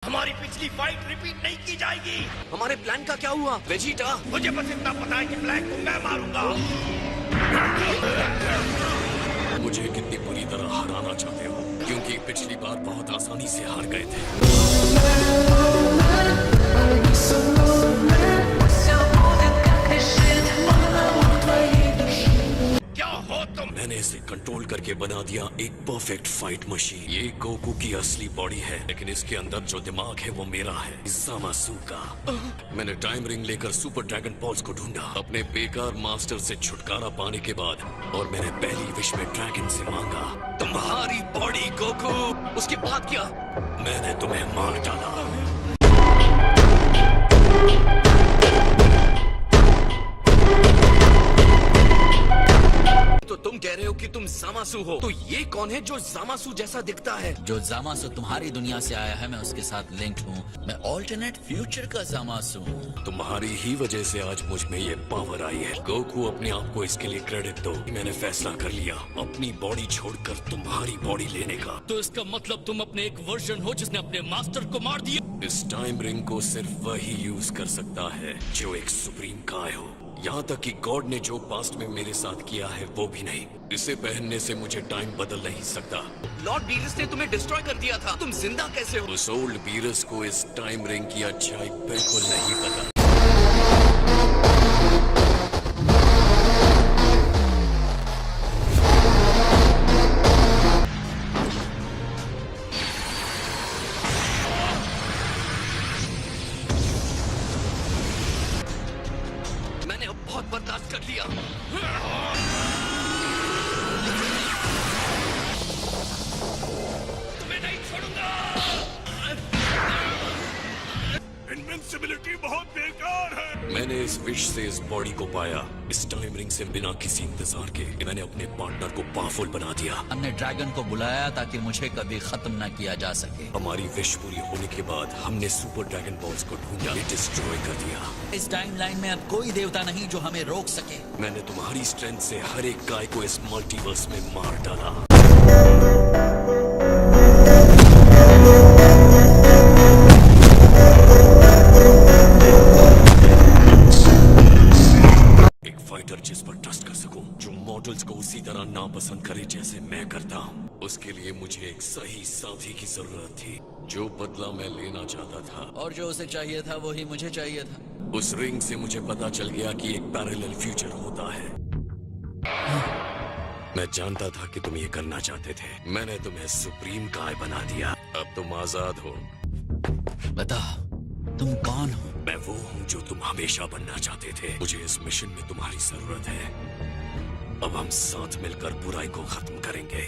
हमारी पिछली fight repeat नहीं की जाएगी। हमारे प्लान का क्या हुआ वेजिटा? मुझे बस इतना पता है कि ब्लैक को मैं मारूंगा। मुझे कितनी बुरी तरह हराना चाहते हो? क्योंकि पिछली बार बहुत आसानी से हार गए थे। क्या हो तुम? मैंने इसे कंट्रोल करके बना दिया एक परफेक्ट फाइट मशीन। ये गोकू की असली बॉडी है, लेकिन इसके अंदर जो दिमाग है वो मेरा है, ज़ामासु का। मैंने टाइम रिंग लेकर सुपर ड्रैगन बॉल्स को ढूंढा अपने बेकार मास्टर से छुटकारा पाने के बाद, और मैंने पहली विश में ड्रैगन से मांगा, तुम्हारी बॉडी गोकू। उसके बाद क्या? मैंने तुम्हें मार डाला। तो तुम कह रहे हो कि तुम ज़ामासु हो, तो ये कौन है जो ज़ामासु जैसा दिखता है? जो ज़ामासु तुम्हारी दुनिया से आया है, मैं उसके साथ लिंक्ड हूँ। मैं ऑल्टरनेट फ्यूचर का ज़ामासु हूँ। तुम्हारी ही वजह से आज मुझ में ये पावर आई है। गोकू, अपने आप को इसके लिए क्रेडिट दो। मैंने फैसला कर लिया अपनी बॉडी छोड़कर तुम्हारी बॉडी लेने का। तो इसका मतलब तुम अपने एक वर्जन हो जिसने अपने मास्टर को मार दिया। इस टाइम रिंग को सिर्फ वही यूज कर सकता है जो एक सुप्रीम काय हो। यहाँ तक कि गॉड ने जो पास्ट में मेरे साथ किया है वो भी नहीं। इसे पहनने से मुझे टाइम बदल नहीं सकता। लॉर्ड बीरस ने तुम्हें डिस्ट्रॉय कर दिया था, तुम जिंदा कैसे हो? उस ओल्ड बीरस को इस टाइम रिंग की अच्छाई बिल्कुल नहीं पता। मैंने अब बहुत बर्दाश्त कर लिया। तुम्हें नहीं छोड़ूंगा। इनविंसिबिलिटी बहुत बेकार है। मैंने इस विश से इस बॉडी को पाया, इस टाइम रिंग से बिना किसी इंतजार के। मैंने अपने पार्टनर को पावरफुल बना दिया। हमने ड्रैगन को बुलाया ताकि मुझे कभी खत्म न किया जा सके। हमारी विश पूरी होने के बाद हमने सुपर ड्रैगन बॉल्स को ढूंढा, डिस्ट्रॉय कर दिया। इस टाइमलाइन में अब कोई देवता नहीं जो हमें रोक सके। मैंने तुम्हारी स्ट्रेंथ से हर एक गाय को इस मल्टीवर्स में मार डाला। एक फाइटर जिस पर ट्रस्ट कर सकूं, जो मॉडल्स को उसी तरह नापसंद करे जैसे मैं करता हूं। उसके लिए मुझे एक सही साथी की जरूरत थी, जो बदला मैं लेना चाहता था। और जो उसे चाहिए था वही मुझे चाहिए था। उस रिंग से मुझे पता चल गया कि एक पैरेलल फ्यूचर होता है। मैं जानता था कि तुम ये करना चाहते थे। मैंने तुम्हें सुप्रीम काय बना दिया। अब तुम आजाद हो। बता, तुम कौन हो? मैं वो हूँ जो तुम हमेशा बनना चाहते थे। मुझे इस मिशन में तुम्हारी जरूरत है। अब हम साथ मिलकर बुराई को खत्म करेंगे।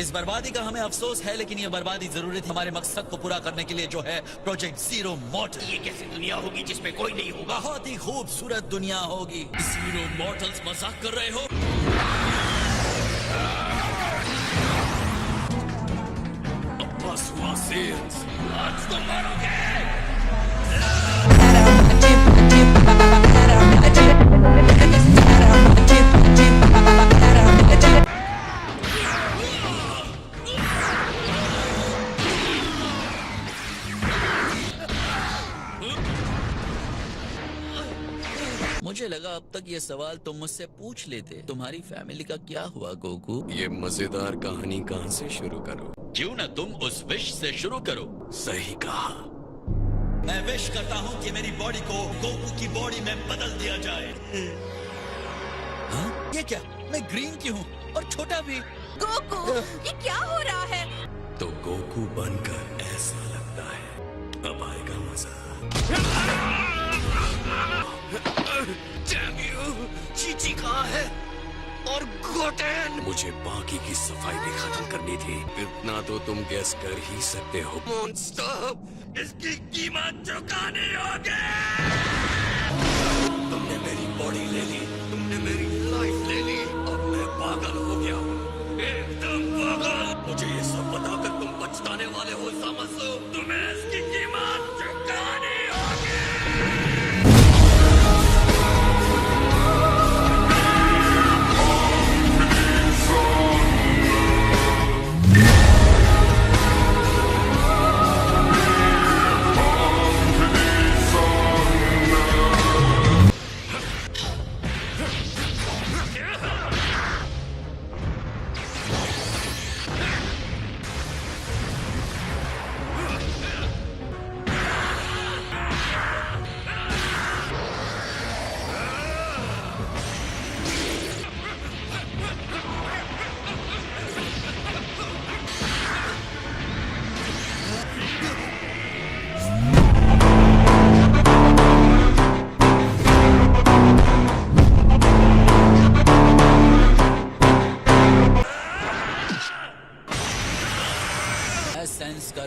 इस बर्बादी का हमें अफसोस है, लेकिन ये बर्बादी जरूरी थी हमारे मकसद को पूरा करने के लिए, जो है प्रोजेक्ट जीरो मॉर्टल। ये कैसी दुनिया होगी जिसमें कोई नहीं होगा? बहुत ही खूबसूरत दुनिया होगी। जीरो मॉर्टल्स मजाक कर रहे हो? अब बस हुआ सेल्स। आज तुम मरोगे। मुझे लगा अब तक ये सवाल तुम मुझसे पूछ लेते। तुम्हारी फैमिली का क्या हुआ गोकू? ये मजेदार कहानी कहाँ से शुरू करूँ? क्यों न तुम उस विश से शुरू करो। सही कहा। मैं विश करता हूँ कि मेरी बॉडी को गोकू की बॉडी में बदल दिया जाए। हाँ? ये क्या? मैं ग्रीन क्यों हूँ और छोटा भी? गोकू, ये क्या हो रहा है? तो गोकू बनकर ऐसा लगता है। अब आएगा मजा। Damn you! चीची कहाँ है? और गोटेन! मुझे बाकी की सफाई भी खत्म करनी थी। इतना तो तुम गैस कर ही सकते हो। मॉन्स्टर, इसकी कीमत चुकानी होगी। तुमने मेरी बॉडी ले ली, तुमने मेरी लाइफ ले ली। अब मैं पागल हो गया हूँ, एकदम पागल। मुझे ये सब बताकर तुम पछताने वाले हो ज़ामासु। तुम्हें इसकी कीमत चुकानी होगी।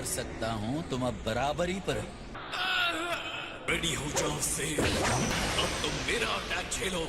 सकता हूँ तुम अब बराबरी पर हो। रेडी हो जाओ से, अब तुम मेरा अटैक झेलो।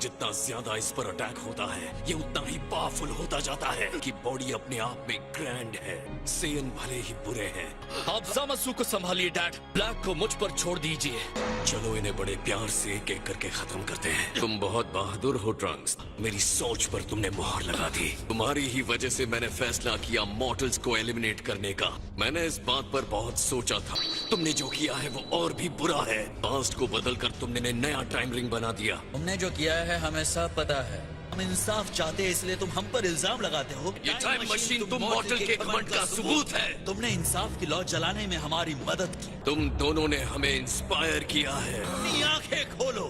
जितना ज्यादा इस पर अटैक होता है, ये उतना ही पावरफुल होता जाता है कि बॉडी अपने आप में ग्रैंड है। सेयन भले ही बुरे हैं। आप ज़ामासु को संभालिए डैड, ब्लैक को मुझ पर छोड़ दीजिए। चलो इन्हें बड़े प्यार से एक एक करके खत्म करते हैं। तुम बहुत बहादुर हो ट्रंक्स, मेरी सोच पर तुमने मोहर लगा दी। तुम्हारी ही वजह से मैंने फैसला किया मॉर्टल्स को एलिमिनेट करने का। मैंने इस बात पर बहुत सोचा था। तुमने जो किया है वो और भी बुरा है। पास्ट को बदलकर तुमने नया टाइम रिंग बना दिया। तुमने जो किया है हमें सब पता है। हम इंसाफ चाहते हैं इसलिए तुम हम पर इल्जाम लगाते हो। ये टाइम मशीन तुम मॉर्टल के घमंड का सबूत है। तुमने इंसाफ की लौ जलाने में हमारी मदद की। तुम दोनों ने हमें इंस्पायर किया है। अपनी आंखें खोलो,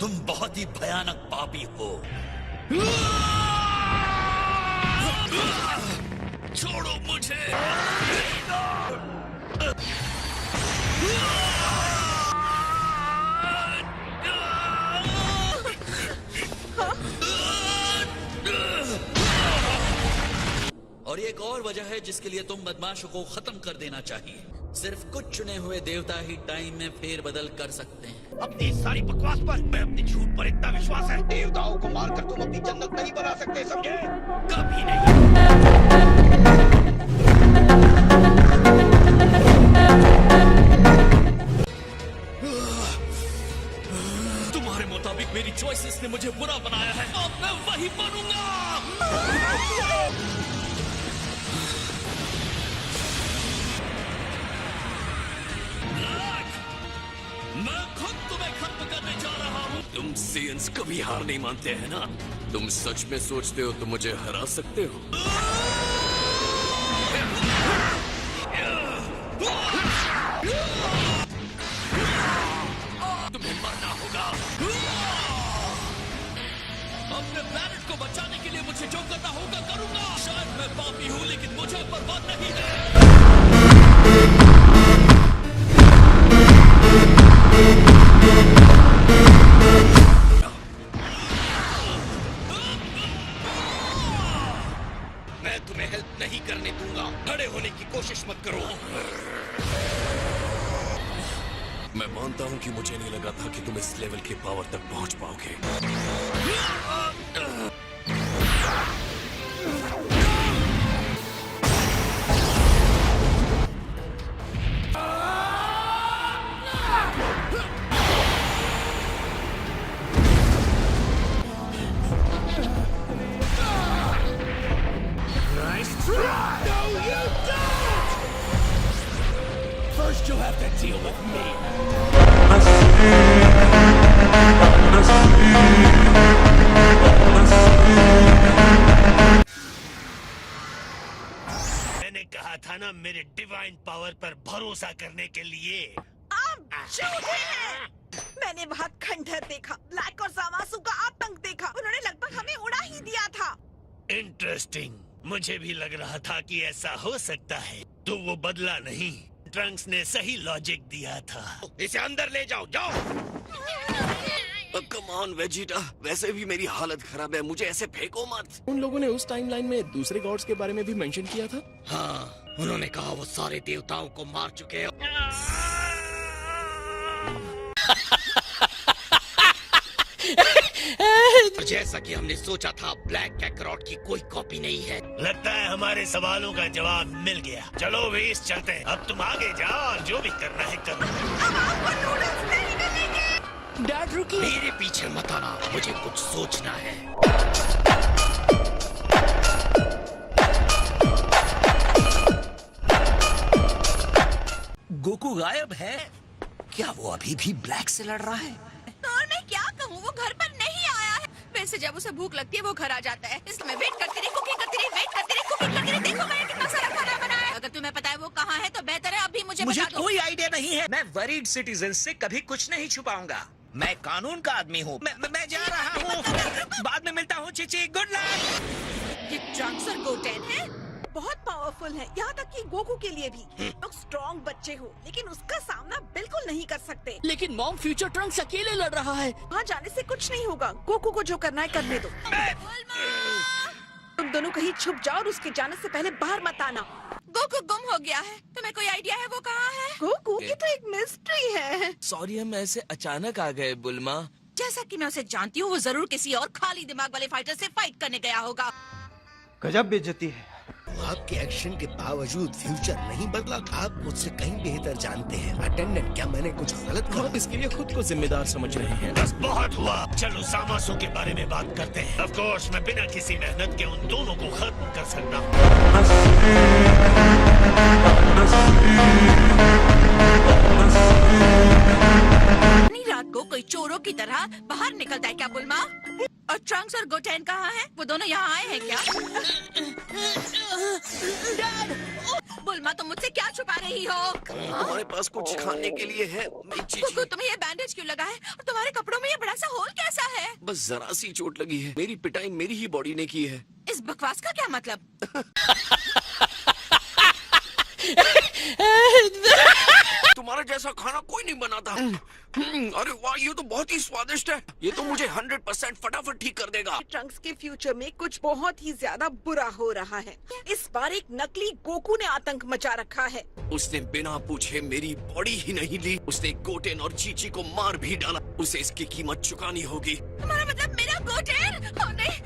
तुम बहुत ही भयानक पापी हो। छोड़ो मुझे। और एक और वजह है जिसके लिए तुम बदमाशों को खत्म कर देना चाहिए। सिर्फ कुछ चुने हुए देवता ही टाइम में फेरबदल कर सकते हैं। अपनी सारी बकवास पर मैं अपनी झूठ पर इतना विश्वास है। देवताओं को मारकर तुम अपनी जन्नत नहीं बना सकते, समझे? कभी नहीं। तुम्हारे मुताबिक मेरी चॉइसेस ने मुझे बुरा बनाया है, अब मैं वही बनूंगा। मैं खुद तुम्हें खत्म करने जा रहा हूँ। तुम सेयंस कभी हार नहीं मानते हैं ना? तुम सच में सोचते हो तुम मुझे हरा सकते हो? तुम्हें मरना होगा। अपने प्लैनेट को बचाने के लिए मुझे जो करना होगा करूंगा। शायद मैं पापी हूँ लेकिन मुझे बर्बाद नहीं है। मैं तुम्हें हेल्प नहीं करने दूंगा। खड़े होने की कोशिश मत करो। मैं मानता हूँ कि मुझे नहीं लगा था कि तुम इस लेवल के पावर तक पहुँच पाओगे। First you'll have to deal with me. मैंने कहा था ना मेरे डिवाइन पावर पर भरोसा करने के लिए। आप झूठे हैं। मैंने बहुत खंडहर देखा, ब्लैक और ज़ामासु का आतंक देखा। उन्होंने लगभग हमें उड़ा ही दिया था। इंटरेस्टिंग। मुझे भी लग रहा था कि ऐसा हो सकता है, तो वो बदला नहीं। ट्रंक्स ने सही लॉजिक दिया था। इसे अंदर ले जाओ, जाओ। कम ऑन वेजिटा, वैसे भी मेरी हालत खराब है, मुझे ऐसे फेंको मत। उन लोगों ने उस टाइमलाइन में दूसरे गॉड्स के बारे में भी मेंशन किया था। हाँ, उन्होंने कहा वो सारे देवताओं को मार चुके हैं। जैसा कि हमने सोचा था, ब्लैक कैकरॉट की कोई कॉपी नहीं है। लगता है हमारे सवालों का जवाब मिल गया। चलो वेस्ट चलते हैं। अब तुम आगे जाओ और जो भी करना है करो। अब आपको नूडल्स नहीं मिलेंगे। डैड रुकिए। मेरे पीछे मत आना, मुझे कुछ सोचना है। गोकू गायब है। क्या वो अभी भी ब्लैक से लड़ रहा है? और मैं क्या कहूँ, वो घर पर नहीं आया है। वैसे जब उसे भूख लगती है वो घर आ जाता है। इसलिए मैं वेट करती रही, कुकिंग करती रही, वेट करती रही, कुकिंग करती रही। देखो मैंने कितना सारा खाना बनाया है। अगर तुम्हें पता है वो कहाँ है तो बेहतर है अभी मुझे बता दो। कोई आइडिया नहीं है। मैं वरीड सिटीजन से कभी कुछ नहीं छुपाऊंगा। मैं कानून का आदमी हूँ। मैं जा रहा हूँ। बाद में मिलता हूँ, चिची। Good luck. ये ट्रंक्स और गोटेन है। बहुत पावरफुल है, यहाँ तक कि गोकू के लिए भी। लोग स्ट्रॉन्ग बच्चे हो, लेकिन उसका सामना बिल्कुल नहीं कर सकते। लेकिन मॉम फ्यूचर ट्रंक्स अकेले लड़ रहा है। वहाँ जाने से कुछ नहीं होगा, गोकू को जो करना है करने दो। तुम दोनों कहीं छुप जाओ और उसके जाने से पहले बाहर मत आना। गोकू गुम हो गया है। तुम्हें कोई आइडिया है वो कहाँ है? गोकू, ये तो एक मिस्ट्री है। सॉरी हम ऐसे अचानक आ गए बुल्मा। जैसा कि मैं उसे जानती हूँ, वो जरूर किसी और खाली दिमाग वाले फाइटर से फाइट करने गया होगा। गजब बेइज्जती है। आपके एक्शन के बावजूद फ्यूचर नहीं बदला। आप मुझसे कहीं बेहतर जानते हैं। अटेंडेंट, क्या मैंने कुछ गलत कहा? आप इसके लिए खुद को जिम्मेदार समझ रहे हैं। बस बहुत हुआ। चलो सामासों के बारे में बात करते हैं। ऑफ कोर्स मैं बिना किसी मेहनत के उन दोनों को खत्म कर सकता हूँ। अपनी रात को कोई चोरों की तरह बाहर निकलता है क्या बुल्मा? और ट्रंक्स और गोटेन कहाँ हैं? वो दोनों यहाँ आए हैं क्या? बुल्मा, तुम मुझसे क्या छुपा रही हो? तुम्हारे पास कुछ खाने के लिए है? कुकू, तुम्हें ये बैंडेज क्यों लगा है? और तुम्हारे कपड़ों में ये बड़ा सा होल कैसा है? बस जरा सी चोट लगी है। मेरी पिटाई मेरी ही बॉडी ने की है। इस बकवास का क्या मतलब? तुम्हारा जैसा खाना कोई नहीं बनाता। अरे वाह, ये तो बहुत ही स्वादिष्ट है। ये तो मुझे 100% फटाफट ठीक कर देगा। ट्रंक्स के फ्यूचर में कुछ बहुत ही ज्यादा बुरा हो रहा है। इस बार एक नकली गोकू ने आतंक मचा रखा है। उसने बिना पूछे मेरी बॉडी ही नहीं ली। उसने गोटेन और चीची को मार भी डाला। उसे इसकी कीमत चुकानी होगी। तुम्हारा मतलब मेरा गोटेन? ओ नहीं,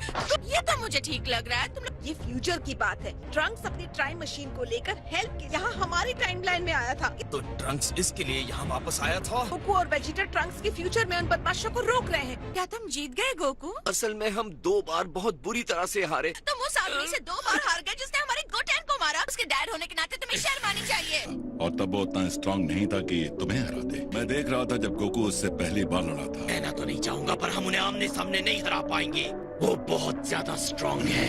ये तो मुझे ठीक लग रहा है। तुम लोग ये फ्यूचर की बात है। ट्रंक्स अपनी टाइम मशीन को लेकर हेल्प के यहाँ हमारी टाइमलाइन में आया था। तो ट्रंक्स इसके लिए यहाँ वापस आया था। गोकू और वेजिटा ट्रंक्स के फ्यूचर में उन बदमाशों को रोक रहे हैं। क्या तुम जीत गए गोकू? असल में हम 2 बार बहुत बुरी तरह से हारे। तुम उस आदमी से 2 बार हार गए जिसने हमारे गोटेन को मारा। उसके डैड होने के नाते तुम्हें शर्म आनी चाहिए। और तब वो उतना स्ट्रांग नहीं था कि तुम्हें हरा दे। मैं देख रहा था जब गोकू उससे पहली बार लड़ा था। कहना तो नहीं चाहूंगा, पर हम उन्हें आमने सामने नहीं हरा पाएंगे। वो बहुत ज्यादा स्ट्रांग है।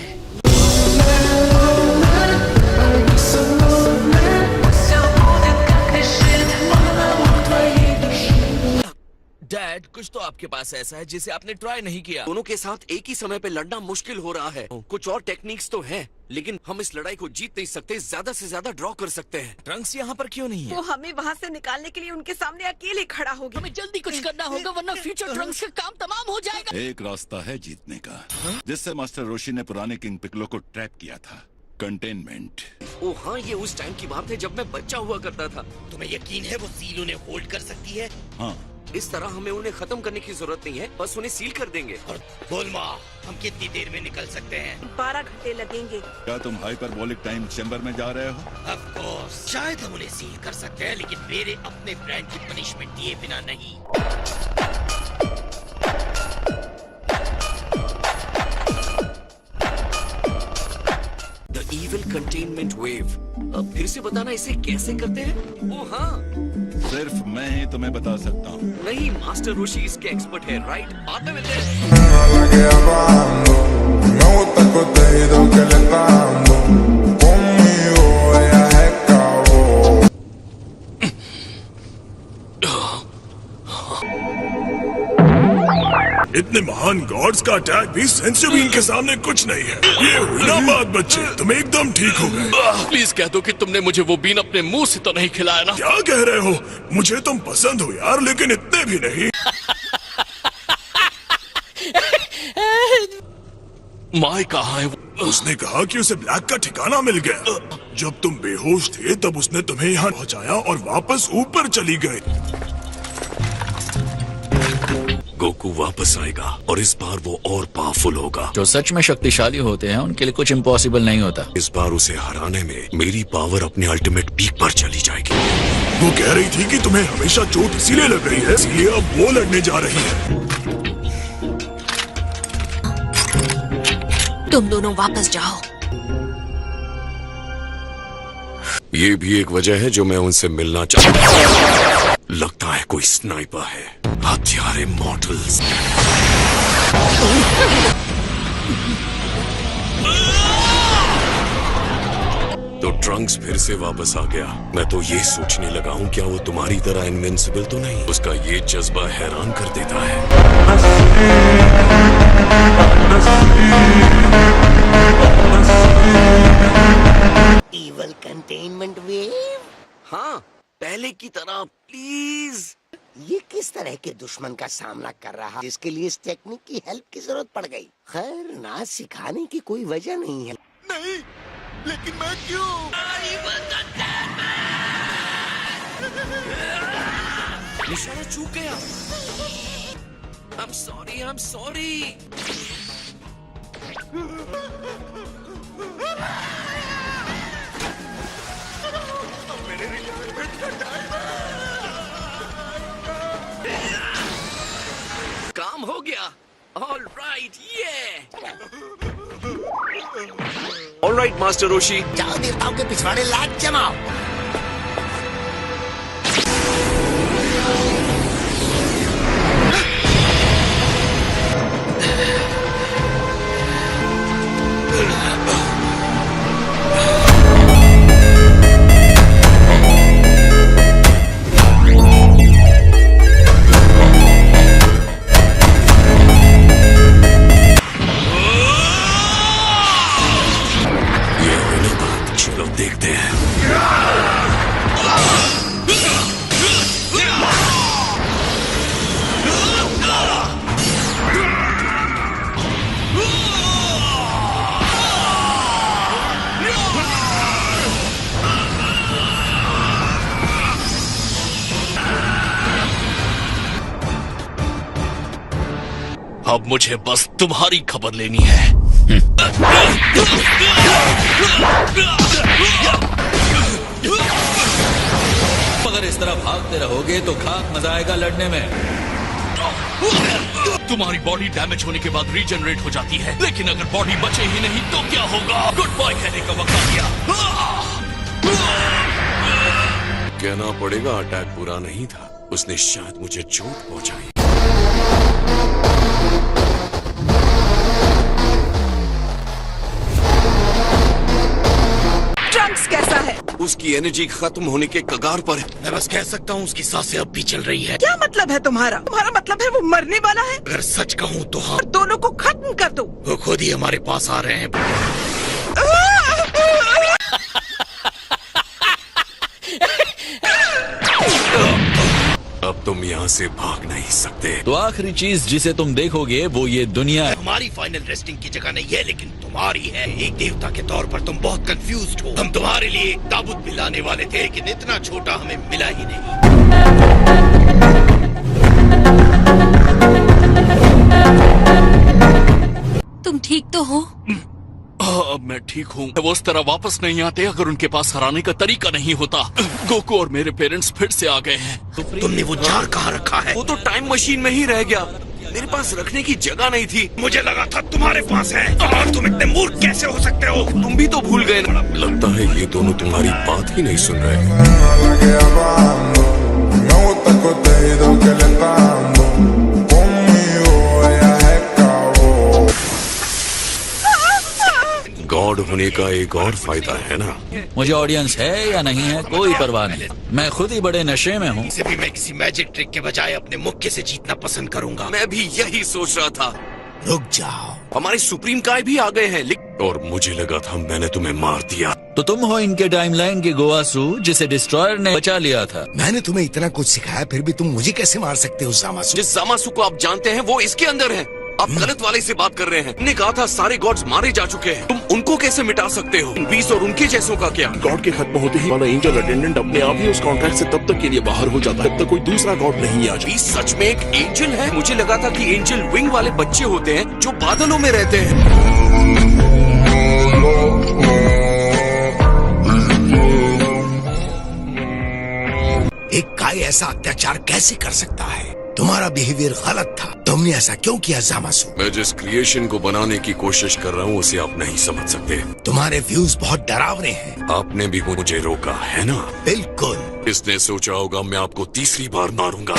डैड, कुछ तो आपके पास ऐसा है जिसे आपने ट्राई नहीं किया। दोनों के साथ एक ही समय पे लड़ना मुश्किल हो रहा है। कुछ और टेक्निक्स तो हैं, लेकिन हम इस लड़ाई को जीत नहीं सकते। ज्यादा से ज्यादा ड्रॉ कर सकते हैं। ट्रंक्स यहाँ पर क्यों नहीं है? वो हमें वहाँ से निकालने के लिए उनके सामने अकेले खड़ा हो गया। हमें जल्दी कुछ करना होगा, वरना फ्यूचर ट्रंक्स का काम तमाम हो जाएगा। एक रास्ता है जीतने का, जिससे मास्टर रोशी ने पुराने किंग पिकलो को ट्रैप किया था। कंटेनमेंट। ओ हाँ, ये उस टाइम की बात है जब मैं बच्चा हुआ करता था। तुम्हें यकीन है वो सील उन्हें होल्ड कर सकती है? हाँ, इस तरह हमें उन्हें खत्म करने की जरूरत नहीं है, बस उन्हें सील कर देंगे। और बुल्मा, हम कितनी देर में निकल सकते हैं? 12 घंटे लगेंगे। क्या तुम हाइपरबोलिक टाइम चैम्बर में जा रहे हो? ऑफ कोर्स, शायद हम उन्हें सील कर सकते हैं, लेकिन मेरे अपने फ्रेंड की पनिशमेंट दिए बिना नहीं। The evil containment wave. अब फिर से बताना इसे कैसे करते हैं? ओ हाँ, सिर्फ मैं ही तुम्हें बता सकता हूँ। नहीं, मास्टर रोशी इसके एक्सपर्ट है, राइट? बाद में मिलते हैं। इतने महान गॉड्स का अटैक भी सेंसिबीन के सामने कुछ नहीं है। ये हुई ना बात बच्चे, तुम एकदम ठीक हो गए। प्लीज कह दो कि तुमने मुझे वो बीन अपने मुंह से तो नहीं खिलाया ना? क्या कह रहे हो? मुझे तुम पसंद हो यार, लेकिन इतने भी नहीं। माय कहाँ है? उसने कहा कि उसे ब्लैक का ठिकाना मिल गया। जब तुम बेहोश थे तब उसने तुम्हें यहाँ पहुँचाया और वापस ऊपर चली गई। गोकू वापस आएगा और इस बार वो और पावरफुल होगा। जो सच में शक्तिशाली होते हैं उनके लिए कुछ इम्पॉसिबल नहीं होता। इस बार उसे हराने में मेरी पावर अपने अल्टीमेट पीक पर चली जाएगी। वो कह रही थी कि तुम्हें हमेशा चोट इसीलिए लग रही है, इसलिए अब वो लड़ने जा रही है। तुम दोनों वापस जाओ। ये भी एक वजह है जो मैं उनसे मिलना चाहता हूँ। लगता है कोई स्नाइपर है। हत्यारे मॉडल्स। तो ट्रंक्स फिर से वापस आ गया। मैं तो ये सोचने लगा हूँ क्या वो तुम्हारी तरह इनविंसिबल तो नहीं? उसका ये जज्बा हैरान कर देता है। हाँ, पहले की तरह प्लीज। ये किस तरह के दुश्मन का सामना कर रहा जिसके लिए इस टेक्निक की हेल्प की जरूरत पड़ गई? खैर, ना सिखाने की कोई वजह नहीं है। नहीं, लेकिन मैं क्यों? निशाना चूक गया। I'm sorry। काम हो गया। All right, मास्टर रोशी। जाओ देवताओं के पिछवाड़े लात जमाओ। चलो देखते हैं। अब मुझे बस तुम्हारी खबर लेनी है। अगर इस तरह भागते रहोगे तो खाक मजा आएगा लड़ने में। तुम्हारी बॉडी डैमेज होने के बाद रीजनरेट हो जाती है, लेकिन अगर बॉडी बचे ही नहीं तो क्या होगा? गुड बाय कहने का वक्त आ गया। कहना पड़ेगा अटैक पूरा नहीं था, उसने शायद मुझे चोट पहुंचाई। ट्रंक्स कैसा है? उसकी एनर्जी खत्म होने के कगार पर। मैं बस कह सकता हूँ उसकी सांसें अब भी चल रही है। क्या मतलब है तुम्हारा? तुम्हारा मतलब है वो मरने वाला है? अगर सच कहूँ तो हाँ। और दोनों को खत्म कर दो। वो खुद ही हमारे पास आ रहे हैं। अब तुम यहाँ से भाग नहीं सकते। तो आखिरी चीज जिसे तुम देखोगे वो ये दुनिया है। हमारी फाइनल रेस्टिंग की जगह नहीं है, लेकिन तुम्हारी है। एक देवता के तौर पर तुम बहुत कंफ्यूज्ड हो। हम तुम्हारे लिए एक ताबूत भी लाने वाले थे, लेकिन इतना छोटा हमें मिला ही नहीं। तुम ठीक तो हो? अब मैं ठीक हूँ। वो उस तरह वापस नहीं आते अगर उनके पास हराने का तरीका नहीं होता। गोकू और मेरे पेरेंट्स फिर से आ गए हैं। तुमने वो जार कहाँ रखा है? वो तो टाइम मशीन में ही रह गया, मेरे पास रखने की जगह नहीं थी। मुझे लगा था तुम्हारे पास है। और तुम इतने मूर्ख कैसे हो सकते हो? तुम भी तो भूल गए ना। लगता है ये दोनों तुम्हारी बात ही नहीं सुन रहे। गॉड होने का एक और फायदा है ना। मुझे ऑडियंस है या नहीं है कोई परवाह नहीं, मैं खुद ही बड़े नशे में हूँ। इसे भी मैं किसी मैजिक ट्रिक के बजाय अपने मुक्के से जीतना पसंद करूंगा। मैं भी यही सोच रहा था। रुक जाओ, हमारे सुप्रीम काय भी आ गए हैं, और मुझे लगा था मैंने तुम्हें मार दिया। तो तुम हो इनके टाइमलाइन के गोवासू जिसे डिस्ट्रॉयर ने बचा लिया था। मैंने तुम्हें इतना कुछ सिखाया, फिर भी तुम मुझे कैसे मार सकते हो जामासु? जिस जामासु को आप जानते हैं वो इसके अंदर है। आप गलत वाले से बात कर रहे हैं। ने कहा था सारे गॉड्स मारे जा चुके हैं, तुम उनको कैसे मिटा सकते हो? बीस और उनके जैसों का क्या? गॉड के खत्म होते ही वाला एंजल अटेंडेंट अपने आप ही उस कॉन्ट्रैक्ट से तब तक के लिए बाहर हो जाता है जब तक कोई दूसरा गॉड नहीं आ जाए। बीस सच में एक एंजल है? मुझे लगा था कि एंजल विंग वाले बच्चे होते हैं जो बादलों में रहते हैं। एक काय ऐसा अत्याचार कैसे कर सकता है? तुम्हारा बिहेवियर गलत था। तुमने ऐसा क्यों किया जामासु? मैं जिस क्रिएशन को बनाने की कोशिश कर रहा हूँ उसे आप नहीं समझ सकते। तुम्हारे व्यूज बहुत डरावने हैं। आपने भी मुझे रोका है ना? बिल्कुल। इसने सोचा होगा मैं आपको तीसरी बार मारूंगा।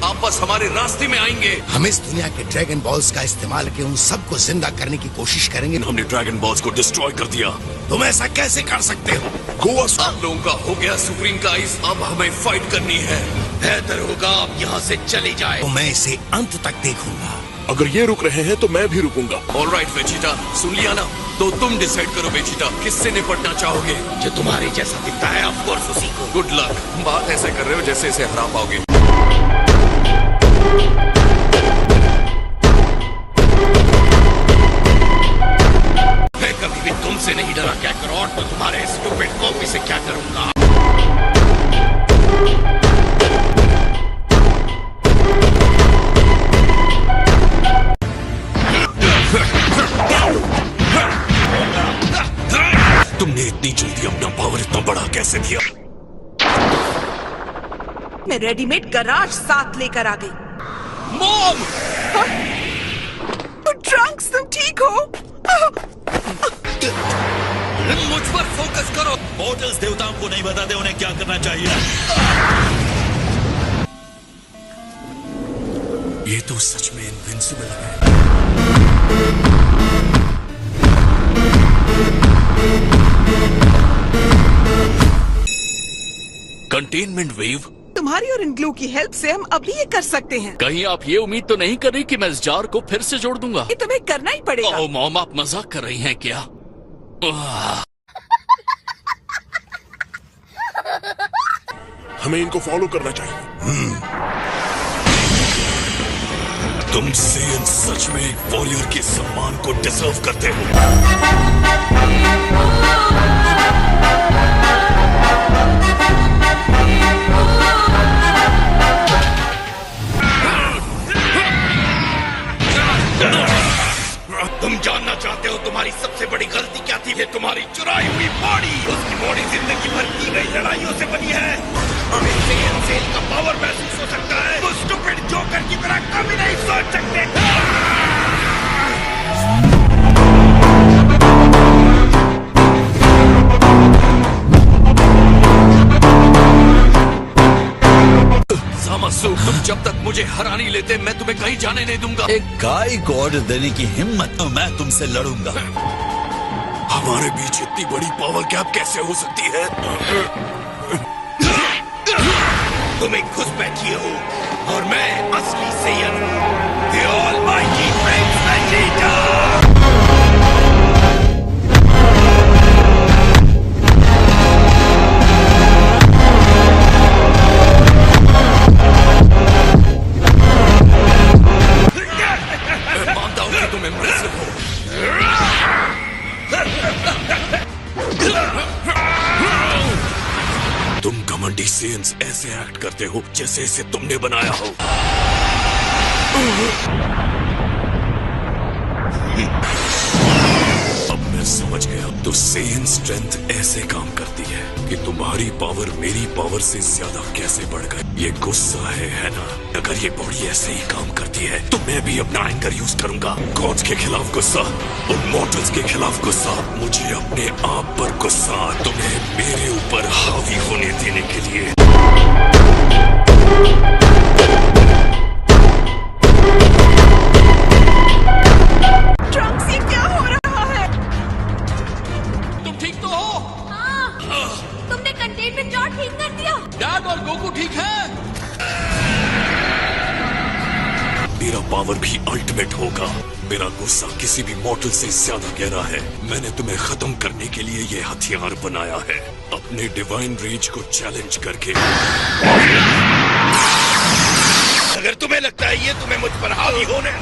आप बस हमारे रास्ते में आएंगे। हम इस दुनिया के ड्रैगन बॉल्स का इस्तेमाल करके उन सबको जिंदा करने की कोशिश करेंगे। हमने ड्रैगन बॉल्स को डिस्ट्रॉय कर दिया। तुम ऐसा कैसे कर सकते हो? गोवा आप लोगों का हो गया सुप्रीम गाइस, अब हमें फाइट करनी है। बेहतर होगा आप यहाँ से चली जाए। तो मैं इसे अंत तक देखूंगा। अगर ये रुक रहे हैं तो मैं भी रुकूंगा। ऑलराइट वेजिटा, सुन लिया ना? तो तुम डिसाइड करो वेजिटा, किससे निपटना चाहोगे? जो तुम्हारे जैसा दिखता है, ऑफ कोर्स उसी को। Good luck. बात ऐसे कर रहे हो जैसे इसे हरा पाओगे। मैं कभी भी तुमसे नहीं डरा कैकरॉट, तो तुम्हारे स्टूपिड कॉपी से क्या करूंगा? तुमने इतनी जल्दी अपना पावर इतना बड़ा कैसे दिया? मैं रेडीमेड गराज साथ लेकर आ गई। मॉम! ट्रंक्स, तुम ठीक हो? मुझ पर फोकस करो। मॉर्टल्स देवताओं को नहीं बताते उन्हें क्या करना चाहिए। ये तो सच में इनविंसिबल है। Containment wave. तुम्हारी और इन ग्लू की हेल्प से हम अभी ये कर सकते हैं। कहीं आप ये उम्मीद तो नहीं कर रही कि मैं इस जार को फिर से जोड़ दूंगा? ये तुम्हें करना ही पड़ेगा। ओह मॉम, आप मजाक कर रही हैं क्या? हमें इनको फॉलो करना चाहिए। तुम सेयन सच में एक वॉरियर के सम्मान को डिजर्व करते हो। तुम जानना चाहते हो तुम्हारी सबसे बड़ी गलती क्या थी? ये तुम्हारी चुराई हुई बॉडी। उसकी बॉडी जिंदगी भर की गई लड़ाइयों से बनी है। हमें सेल का पावर महसूस हो सकता है। तो स्टूपिड जोकर की तरह कभी नहीं सोच सकते। सामासु, तुम जब तक मुझे हरा नहीं लेते मैं तुम्हें कहीं जाने नहीं दूंगा। एक गाय को ऑर्डर देने की हिम्मत, तो मैं तुमसे लड़ूंगा। हमारे बीच इतनी बड़ी पावर गैप कैसे हो सकती है? तुम एक घुसपैठिए हो और मैं असली सेयन हूँ। The Almighty Prince Vegeta! मैं मानता हूँ कि तुम इम्प्रेसिव हो। तुम घमंडी सेयन्स ऐसे एक्ट करते हो जैसे इसे तुमने बनाया हो। अब मैं समझ गया। तो सेयन स्ट्रेंथ ऐसे काम करती है कि तुम्हारी पावर मेरी पावर से ज्यादा कैसे बढ़ गई। ये गुस्सा है ना? अगर ये बॉडी ऐसे ही काम करती है तो मैं भी अपना एंगर यूज करूंगा। गॉड्स के खिलाफ गुस्सा और मॉर्टल्स के खिलाफ गुस्सा। मुझे अपने आप पर गुस्सा, तुम्हें मेरे ऊपर हावी होने देने के लिए। ट्रंक्स, ये क्या हो रहा है? तुम ठीक तो हो? तुमने कंटेनमेंट जार ठीक कर दिया? डैड और गोकू ठीक है? मेरा पावर भी अल्टीमेट होगा। मेरा गुस्सा किसी भी मॉडल से ज्यादा गहरा है। मैंने तुम्हें खत्म करने के लिए ये हथियार बनाया है, अपने डिवाइन रेज को चैलेंज करके। अगर तुम्हें लगता है ये तुम्हें मुझ पर हावी होने,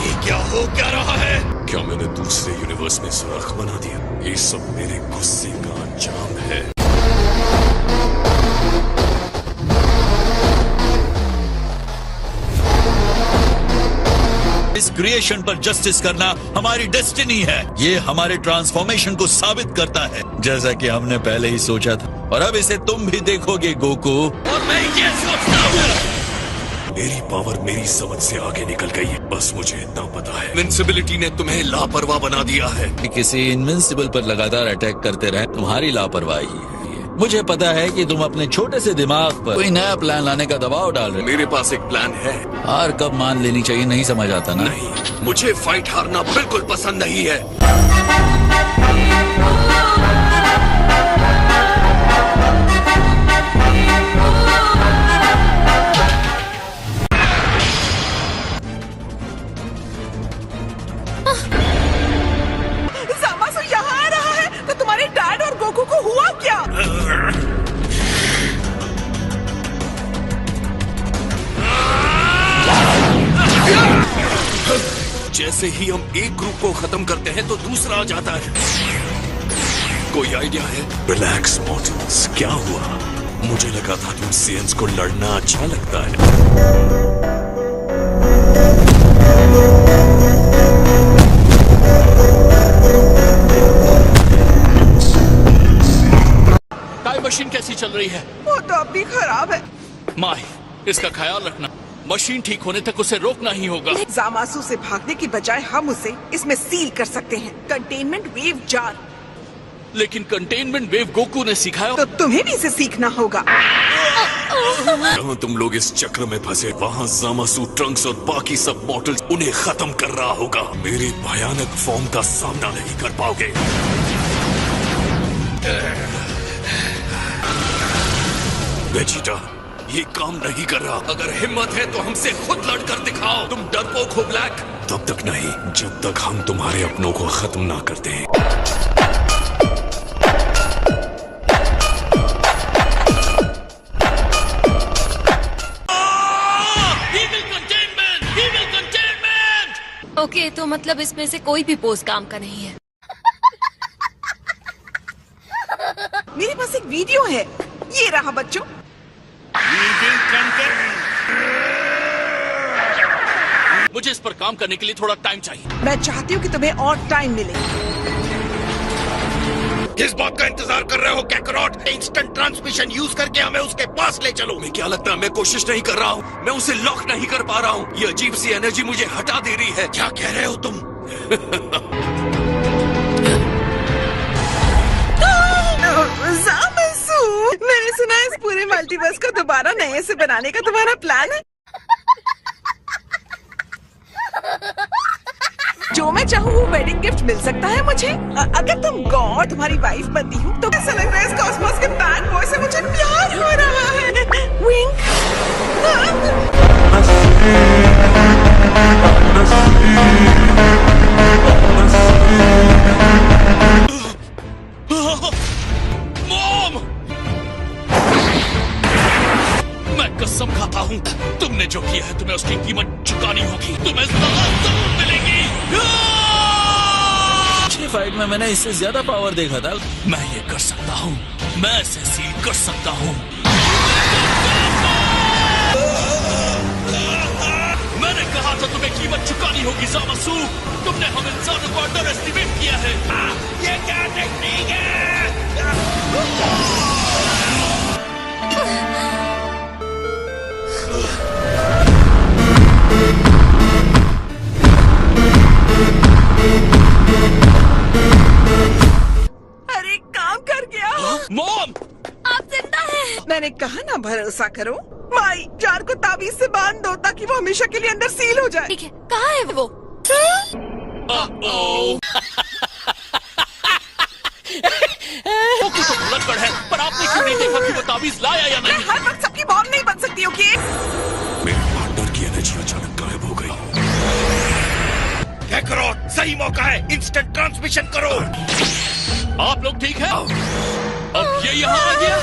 ये क्या हो क्या रहा है? क्या मैंने दूसरे यूनिवर्स में सुराख बना दिया? ये सब मेरे गुस्से का अंजाम है। इस क्रिएशन पर जस्टिस करना हमारी डेस्टिनी है। ये हमारे ट्रांसफॉर्मेशन को साबित करता है, जैसा कि हमने पहले ही सोचा था। और अब इसे तुम भी देखोगे गोकू। और मैं ये सोचता हूँ। मेरी पावर मेरी समझ से आगे निकल गई है। बस मुझे इतना पता है, इनविंसिबिलिटी ने तुम्हें लापरवाह बना दिया है। किसी इनविंसिबल पर लगातार अटैक करते रहे तुम्हारी लापरवाही है। मुझे पता है कि तुम अपने छोटे से दिमाग पर कोई नया प्लान लाने का दबाव डाल रहे हो। मेरे पास एक प्लान है। हार कब मान लेनी चाहिए नहीं समझ आता ना। नहीं, मुझे फाइट हारना बिल्कुल पसंद नहीं है। जैसे ही हम एक ग्रुप को खत्म करते हैं तो दूसरा आ जाता है। कोई आइडिया है? रिलैक्स मॉर्टल्स, क्या हुआ? मुझे लगा था तुम सेंस को लड़ना अच्छा लगता है। टाइम मशीन कैसी चल रही है? वो तो अब भी खराब है। माही, इसका ख्याल रखना। मशीन ठीक होने तक उसे रोकना ही होगा। जामासू से भागने की बजाय हम उसे इसमें सील कर सकते हैं। Containment wave jar. लेकिन कंटेनमेंट वेव गोकू ने सिखाया। तो तुम्हें भी इसे सीखना होगा। जहाँ तुम लोग इस चक्र में फंसे वहाँ जामासू, ट्रंक्स और बाकी सब मॉडल्स उन्हें खत्म कर रहा होगा। मेरे भयानक फॉर्म का सामना नहीं कर पाओगे। वेजिटा, ये काम नहीं कर रहा। अगर हिम्मत है तो हमसे खुद लड़कर दिखाओ। तुम डरपोक हो ब्लैक। तब तक नहीं जब तक हम तुम्हारे अपनों को खत्म ना करते हैं। ओके, तो मतलब इसमें से कोई भी पोज काम का नहीं है। मेरे पास एक वीडियो है, ये रहा बच्चों। मुझे इस पर काम करने के लिए थोड़ा टाइम चाहिए। मैं चाहती हूँ कि तुम्हें और टाइम मिले। किस बात का इंतजार कर रहे हो कैकरॉट? इंस्टेंट ट्रांसमिशन यूज करके हमें उसके पास ले चलो। मैं क्या लगता है मैं कोशिश नहीं कर रहा हूँ। मैं उसे लॉक नहीं कर पा रहा हूँ। ये अजीब सी एनर्जी मुझे हटा दे रही है। क्या कह रहे हो तुम? जामासू, मैंने सुना है इस पूरे मल्टीवर्स को दोबारा नए से बनाने का तुम्हारा प्लान है। जो मैं चाहूँ वो वेडिंग गिफ्ट मिल सकता है मुझे। अगर तुम गॉड तुम्हारी वाइफ बनती हूँ तो ऐसा लग रहा है इस कॉस्मोस के बैड बॉय से मुझे प्यार हो रहा है। विंक। मॉम! मैं कसम खाता हूँ, तुमने जो किया है तुम्हें उसकी कीमत चुकानी होगी। तुम्हें सजा जरूर मिलेगी। पिछली फाइट में मैंने इससे ज्यादा पावर देखा था। मैं ये कर सकता हूँ। मैं इसे सील कर सकता हूँ। मैंने कहा था तुम्हें कीमत चुकानी होगी जामासू। तुमने हम इंसानों को अंडर एस्टिमेट किया है। ये क्या टेक्निक है? अरे काम कर गया। मॉम! आप जिंदा हैं। मैंने कहा ना भरोसा करो। माई, जार को ताबीज से बांध दो ताकि वो हमेशा के लिए अंदर सील हो जाए। ठीक है, कहाँ है वो? गोकू तो लड़कड़ है, पर आपने क्यों नहीं देखा कि वो ताबीज लाया या मैं नहीं? हर वक्त सबकी बॉम्ब नहीं बन सकती, ओके? मेरे पार्टनर की एनर्जी अचानक गायब हो गई। कैकरॉट, सही मौका है। इंस्टेंट ट्रांसमिशन करो। आप लोग ठीक हैं? अब ये यहाँ आ गया।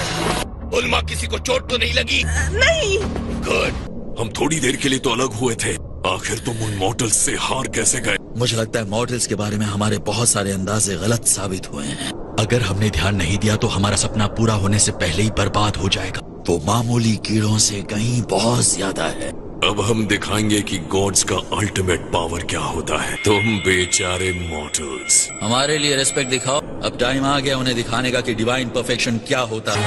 उल्मा, किसी को चोट तो नहीं लगी? नहीं। गुड। हम थोड़ी देर के लिए तो अलग हुए थे। आखिर तुम उन मॉडल्स से हार कैसे गए? मुझे लगता है मॉडल्स के बारे में हमारे बहुत सारे अंदाजे गलत साबित हुए हैं। अगर हमने ध्यान नहीं दिया तो हमारा सपना पूरा होने से पहले ही बर्बाद हो जाएगा। वो मामूली कीड़ों से कहीं बहुत ज्यादा है। अब हम दिखाएंगे कि गॉड्स का अल्टीमेट पावर क्या होता है। तुम बेचारे मॉडल्स। हमारे लिए रिस्पेक्ट दिखाओ। अब टाइम आ गया उन्हें दिखाने का कि डिवाइन परफेक्शन क्या होता है।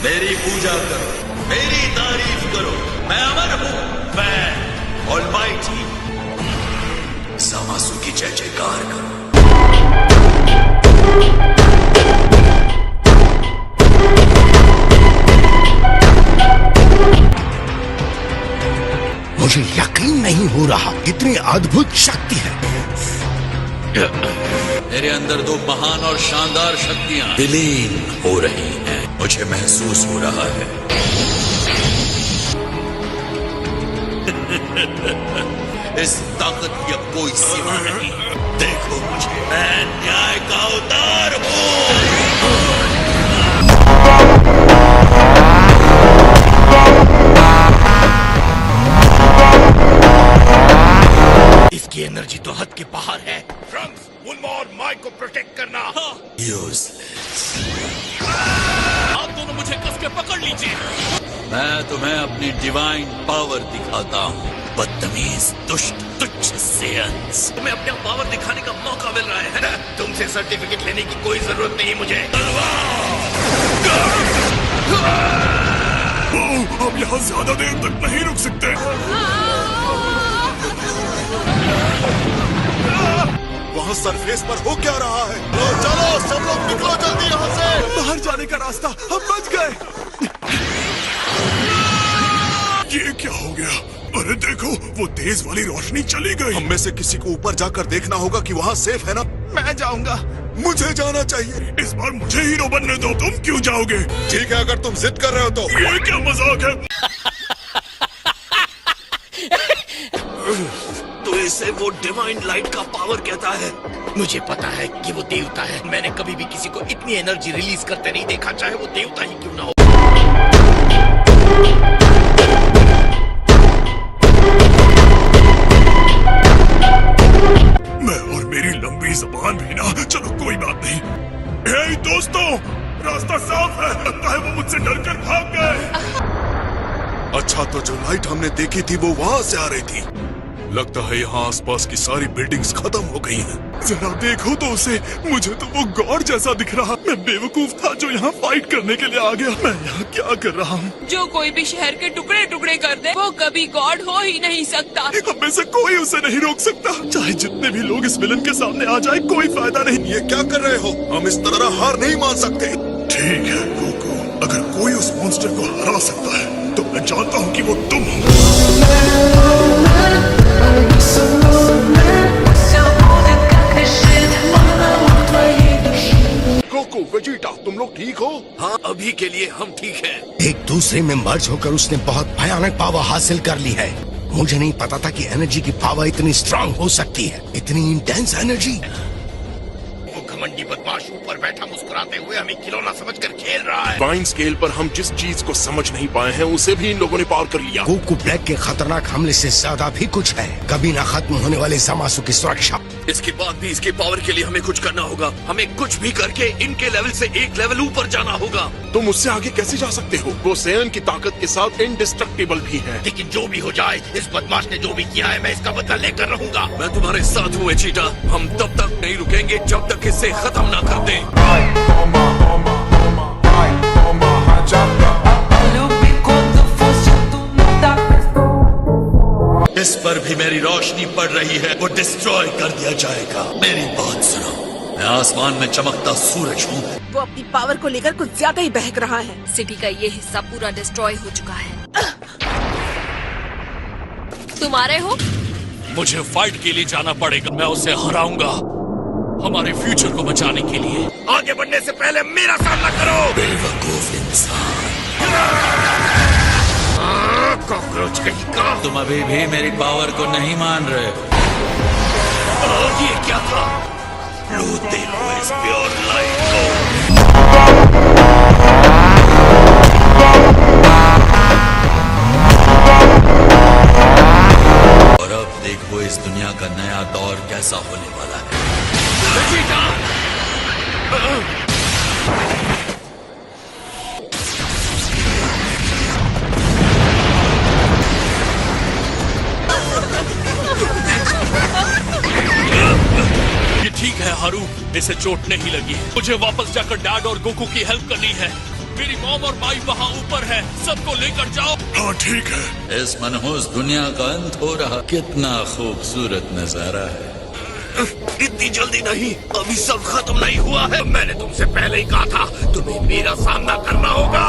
मेरी पूजा करो, मेरी तारीफ करो। मैं अमर हूँ, मैं ऑलमाइटी। जामासू की जय जयकार करो। मुझे यकीन नहीं हो रहा, कितनी अद्भुत शक्ति है। मेरे अंदर दो महान और शानदार शक्तियां विलीन हो रही हैं। मुझे महसूस हो रहा है। इस ताकत की अब कोई सीमा नहीं। देखो मुझे, मैं न्याय का अवतार हूँ। अपनी डिवाइन पावर दिखाता हूँ। बदतमीज, दुष्ट, तुच्छ सेयंस। तुम्हें अपना पावर दिखाने का मौका मिल रहा है। तुमसे सर्टिफिकेट लेने की कोई जरूरत नहीं मुझे। अब यहाँ ज्यादा देर तक नहीं रुक सकते। वहाँ सरफेस पर हो क्या रहा है? चलो सब लोग निकलो जल्दी यहाँ से। बाहर जाने का रास्ता, हम बच गए। ये क्या हो गया? अरे देखो, वो तेज वाली रोशनी चली गई। हम में से किसी को ऊपर जाकर देखना होगा कि वहाँ सेफ है ना। मैं जाऊंगा। मुझे जाना चाहिए। इस बार मुझे हीरो बनने दो। तुम क्यों जाओगे? ठीक है, अगर तुम जिद कर रहे हो तो। ये क्या मजाक है? तो इसे वो डिवाइन लाइट का पावर कहता है। मुझे पता है कि वो देवता है। मैंने कभी भी किसी को इतनी एनर्जी रिलीज करते नहीं देखा, चाहे वो देवता ही क्यों ना हो। मैं और मेरी लंबी जबान भी ना। चलो कोई बात नहीं। हे दोस्तों, रास्ता साफ है। लगता है वो मुझसे डरकर भाग गए। अच्छा, तो जो लाइट हमने देखी थी वो वहाँ से आ रही थी। लगता है यहाँ आसपास की सारी बिल्डिंग्स खत्म हो गई हैं। जरा देखो तो उसे। मुझे तो वो गॉड जैसा दिख रहा। मैं बेवकूफ था जो यहाँ फाइट करने के लिए आ गया। मैं यहाँ क्या कर रहा हूँ? जो कोई भी शहर के टुकड़े टुकड़े कर दे, वो कभी गॉड हो ही नहीं सकता। हम में से कोई उसे नहीं रोक सकता। चाहे जितने भी लोग इस विलन के सामने आ जाए, कोई फायदा नहीं। ये क्या कर रहे हो? हम इस तरह हार नहीं मान सकते। ठीक है गोकू, अगर कोई उस मॉन्स्टर को हरा सकता है तो मैं जानता हूँ कि वो तुम हो। गोकू, वेजिटा, तुम लोग ठीक हो? हाँ, अभी के लिए हम ठीक हैं। एक दूसरे में मर्ज होकर उसने बहुत भयानक पावर हासिल कर ली है। मुझे नहीं पता था कि एनर्जी की पावर इतनी स्ट्रांग हो सकती है। इतनी इंटेंस एनर्जी। वो घमंडी बदमाश ऊपर बैठा मुस्कुराते हुए हमें खिलौना समझकर खेल रहा है। डिवाइन स्केल पर हम जिस चीज को समझ नहीं पाए हैं उसे भी इन लोगों ने पार कर लिया। गोकू ब्लैक के खतरनाक हमले से ज्यादा भी कुछ है। कभी ना खत्म होने वाले ज़मासु की सुरक्षा। इसके बाद भी इसके पावर के लिए हमें कुछ करना होगा। हमें कुछ भी करके इनके लेवल से एक लेवल ऊपर जाना होगा। तुम उससे आगे कैसे जा सकते हो? वो सेयन की ताकत के साथ इंडिस्ट्रक्टिबल भी है। लेकिन जो भी हो जाए, इस बदमाश ने जो भी किया है, मैं इसका बदला लेकर रहूंगा। मैं तुम्हारे साथ हूँ चीटा। हम तब तक नहीं रुकेंगे जब तक इसे खत्म ना कर दें। इस पर भी मेरी रोशनी पड़ रही है, वो डिस्ट्रॉय कर दिया जाएगा। मेरी बात सुनो, मैं आसमान में चमकता सूरज हूँ। वो अपनी पावर को लेकर कुछ ज्यादा ही बहक रहा है। सिटी का ये हिस्सा पूरा डिस्ट्रॉय हो चुका है। तुम आ रहे हो? मुझे फाइट के लिए जाना पड़ेगा। मैं उसे हराऊंगा, हमारे फ्यूचर को बचाने के लिए। आगे बढ़ने से पहले मेरा सामना करो। बेवकूफ इंसान। कॉकरोच कहीं का। तुम अभी भी मेरी पावर को नहीं मान रहे हो। ये क्या था? लूटे हुए इस प्योर लाइट को। और अब देखो इस दुनिया का नया दौर कैसा होने वाला है। ये ठीक है हारू, इसे चोट नहीं लगी। मुझे वापस जाकर डैड और गोकू की हेल्प करनी है। मेरी मॉम और माई वहाँ ऊपर है, सबको लेकर जाओ। हाँ ठीक है। इस मनहूस दुनिया का अंत हो रहा। कितना खूबसूरत नजारा है। इतनी जल्दी नहीं, अभी सब खत्म नहीं हुआ है। मैंने तुमसे पहले ही कहा था, तुम्हें मेरा सामना करना होगा।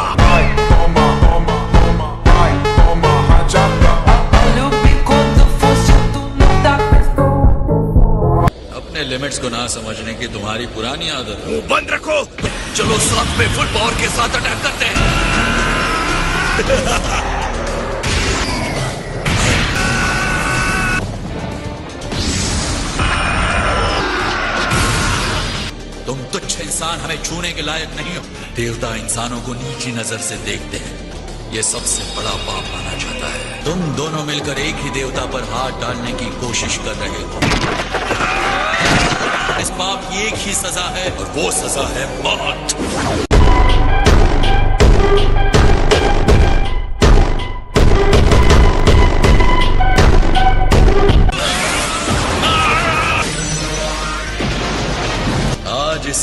अपने लिमिट्स को ना समझने की तुम्हारी पुरानी आदत है। मुंह बंद रखो। चलो साथ में फुल पावर के साथ अटैक करते हैं। तुम तुच्छ इंसान हमें छूने के लायक नहीं हो। देवता इंसानों को नीची नजर से देखते हैं। ये सबसे बड़ा पाप माना जाता है। तुम दोनों मिलकर एक ही देवता पर हाथ डालने की कोशिश कर रहे हो। इस पाप की एक ही सजा है और वो सजा है मौत।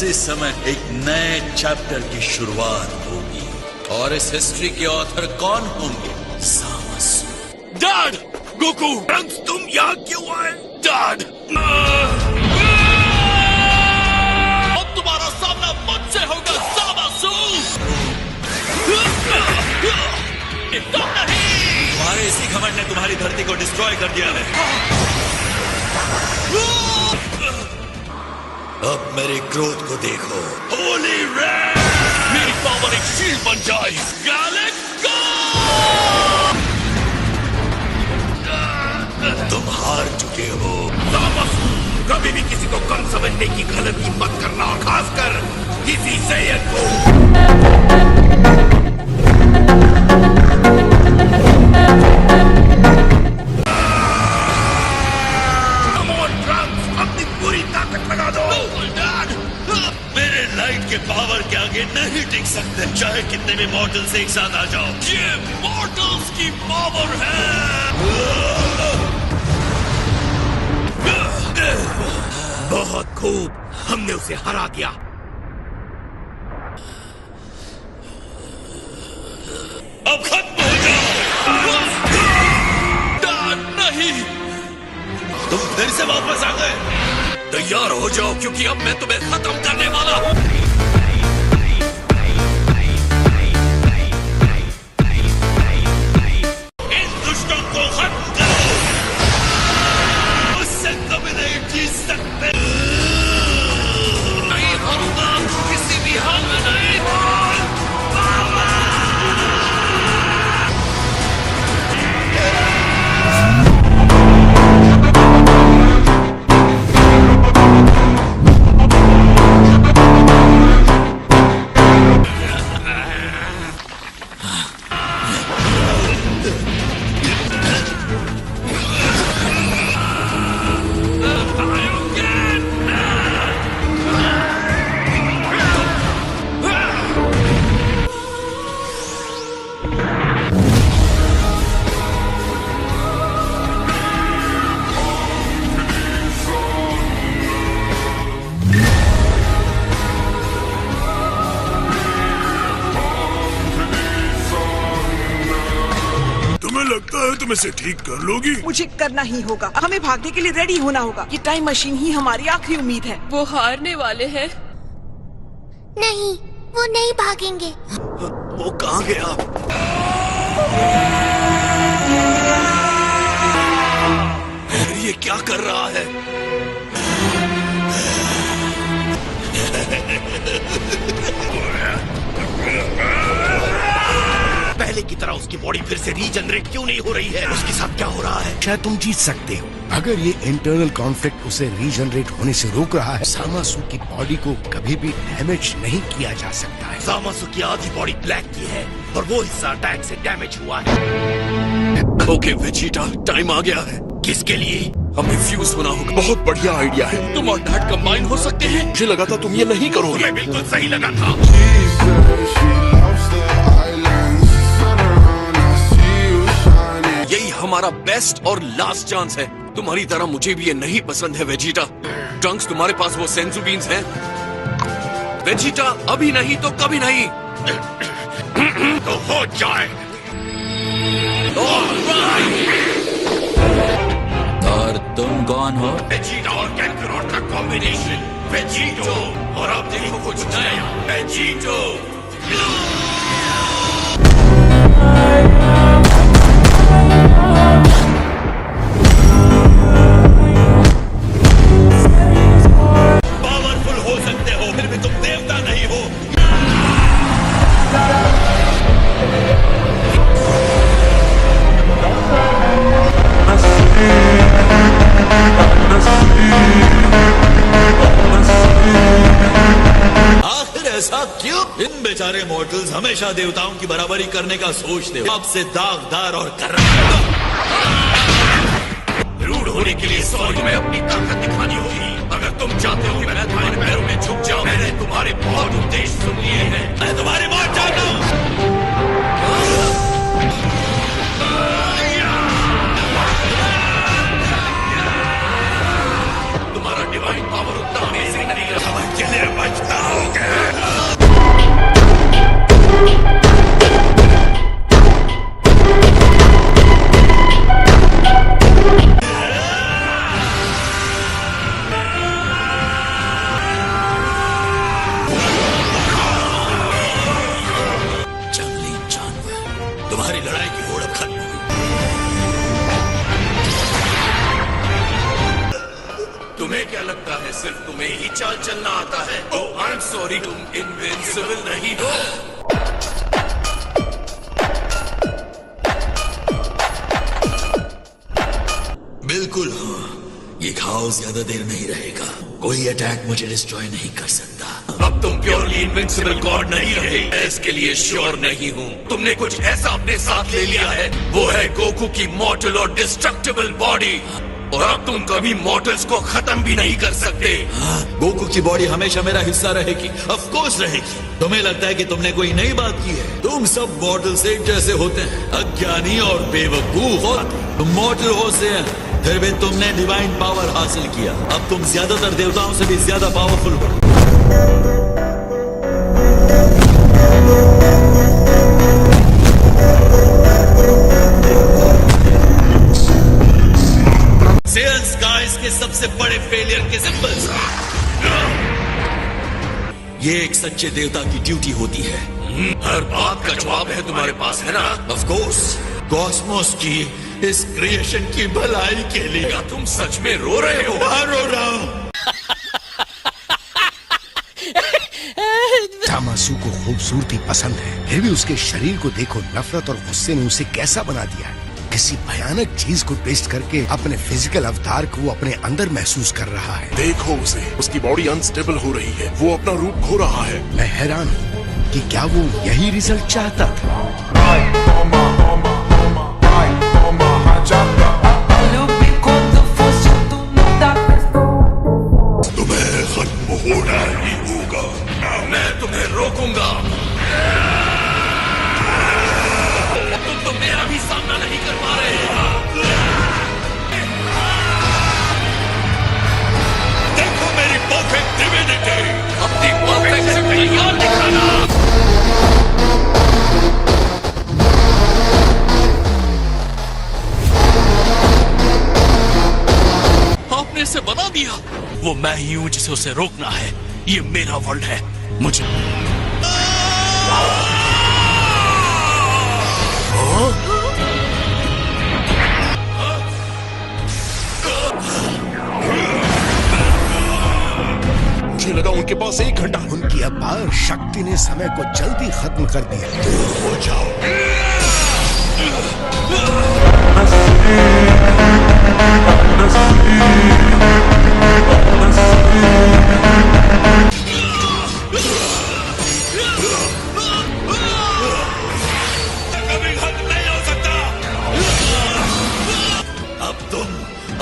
इसी समय एक नए चैप्टर की शुरुआत होगी और इस हिस्ट्री के ऑथर कौन होंगे? ज़ामासु। डैड! गोकू! ट्रंक्स, तुम यहाँ क्यों आए? डैड! अब तुम्हारा सामना मुझसे होगा, ज़ामासु! तुम नहीं! तुम्हारे इसी घमंड ने तुम्हारी धरती को डिस्ट्रॉय कर दिया है। अब मेरे क्रोध को देखो। होली रेड! मेरी पावर एक शील्ड बन जाए। गैलेक्स गो! तुम हार चुके हो। ज़ामासु, कभी भी किसी को कम समझने की गलती मत करना, खासकर किसी सैयद को। अपनी पूरी ताकत लगा दो। मेरे लाइट के पावर के आगे नहीं टिक सकते, चाहे कितने भी मॉडल्स एक साथ आ जाओ। ये मॉडल्स की पावर है। बहुत खूब, हमने उसे हरा दिया। अब खत्म हो जाओ। नहीं! तुम फिर से वापस आ गए। तैयार हो जाओ, क्योंकि अब मैं तुम्हें खत्म करने वाला हूँ। इन दुष्टों को खत्म करो। उससे कभी नहीं जीत सकते। नहीं हारूंगा, किसी भी हाल में नहीं। लगता है तुम इसे ठीक कर लोगी? मुझे करना ही होगा। हमें भागने के लिए रेडी होना होगा। ये टाइम मशीन ही हमारी आखिरी उम्मीद है। वो हारने वाले हैं। नहीं, वो नहीं भागेंगे। वो कहाँ गया? ये क्या कर रहा है? पहले की तरह उसकी बॉडी फिर से रीजनरेट क्यों नहीं हो रही है? उसके साथ क्या हो रहा है? शायद तुम जीत सकते हो। अगर ये इंटरनल कॉन्फ्लिक्ट उसे रीजनरेट होने से रोक रहा है, ज़ामासु की बॉडी को कभी भी डैमेज नहीं किया जा सकता है। ज़ामासु की आधी बॉडी ब्लैक की है और वो हिस्सा अटैक से डैमेज हुआ है। ओके वेजिटा, टाइम आ गया है। किसके लिए? हमें फ्यूज होना होगा। बहुत बढ़िया आइडिया है। तुम और डैड कंबाइन हो सकते हैं। मुझे लगा था तुम ये नहीं करोगे। तुम्हें बिल्कुल सही लगा था। यही हमारा बेस्ट और लास्ट चांस है। तुम्हारी तरह मुझे भी ये नहीं पसंद है वेजिटा। ट्रंक्स, तुम्हारे पास वो सेंसू बीन्स हैं? वेजिटा, अभी नहीं तो कभी नहीं। तो हो जाए। और तुम कौन हो? वेजिटा और कैप्टन का कॉम्बिनेशन, वेजिटो। और अब देखो कुछ नया, वेजिटो। पावरफुल हो सकते हो, फिर भी तुम देवता नहीं हो। आखिर ऐसा क्यों? इन बेचारे मॉर्टल्स हमेशा देवताओं की बराबरी करने का सोचते हो। आपसे दागदार और रूढ़ होने के लिए स्वर्ग में अपनी ताकत दिखानी होगी। अगर तुम चाहते हो कि मैं तुम्हारे पैरों में झुक जाऊं, मैंने तुम्हारे बहुत उपदेश सुन लिए हैं। मैं तुम्हारी बात चाहता हूँ। तुम्हारा डिवाइन पावर उतना अमेजिंग नहीं रहा। चले बचता तुम्हें ही चाल चलना आता है। ओह आई एम सॉरी, तुम इनविंसिबल नहीं हो। बिल्कुल हाँ, ये घाव ज्यादा देर नहीं रहेगा। कोई अटैक मुझे डिस्ट्रॉय नहीं कर सकता। अब तुम प्योरली इनविंसिबल गॉड नहीं रहे, मैं इसके लिए श्योर नहीं हूँ। तुमने कुछ ऐसा अपने साथ ले लिया है, वो है गोकू की मॉर्टल और डिस्ट्रक्टिबल बॉडी, और अब तुम कभी मॉर्टल्स को खत्म भी नहीं कर सकते। हाँ, गोकू की बॉडी हमेशा मेरा हिस्सा रहेगी, ऑफ कोर्स रहेगी। तुम्हें लगता है कि तुमने कोई नई बात की है? तुम सब मॉर्टल्स एक जैसे होते हैं, अज्ञानी और बेवकूफ। तुम मॉर्टल हो से फिर भी तुमने डिवाइन पावर हासिल किया। अब तुम ज्यादातर देवताओं से भी ज्यादा पावरफुल हो। सेल्स गाइस के सबसे बड़े फेलियर के सिंबल्स। ये एक सच्चे देवता की ड्यूटी होती है। हर बात का जवाब है तुम्हारे पास, है ना? ऑफ कोर्स, कॉस्मोस की इस क्रिएशन की भलाई के लिए। क्या तुम सच में रो रहे हो? हाँ, रो रहा हूँ। तामासु को खूबसूरती पसंद है, फिर भी उसके शरीर को देखो, नफरत और गुस्से ने उसे कैसा बना दिया है। किसी भयानक चीज को टेस्ट करके अपने फिजिकल अवतार को वो अपने अंदर महसूस कर रहा है। देखो उसे, उसकी बॉडी अनस्टेबल हो रही है, वो अपना रूप खो रहा है। मैं हैरान हूँ कि क्या वो यही रिजल्ट चाहता था। तुम्हें खत्म होना ही होगा, मैं तुम्हें रोकूंगा। तुम तो मेरा भी सामना नहीं कर पा रहे। देखो मेरी परफेक्ट डिविनिटी, अपनी परफेक्शन तैयार दिखाना। आपने इसे बना दिया। वो मैं ही हूं जिसे उसे रोकना है। ये मेरा वर्ल्ड है, मुझे मुझे लगा उनके पास 1 घंटा। उनकी अपार शक्ति ने समय को जल्दी खत्म कर दिया। हो जाओ। कभी खत्म नहीं हो सकता। अब तुम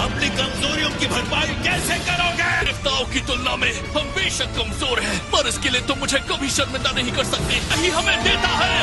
अपनी कमजोरियों की भरपाई कैसे करोगे? देवताओं की तुलना में हम बेशक कमजोर हैं, पर इसके लिए तुम मुझे कभी शर्मिंदा नहीं कर सकते। यही हमें देता है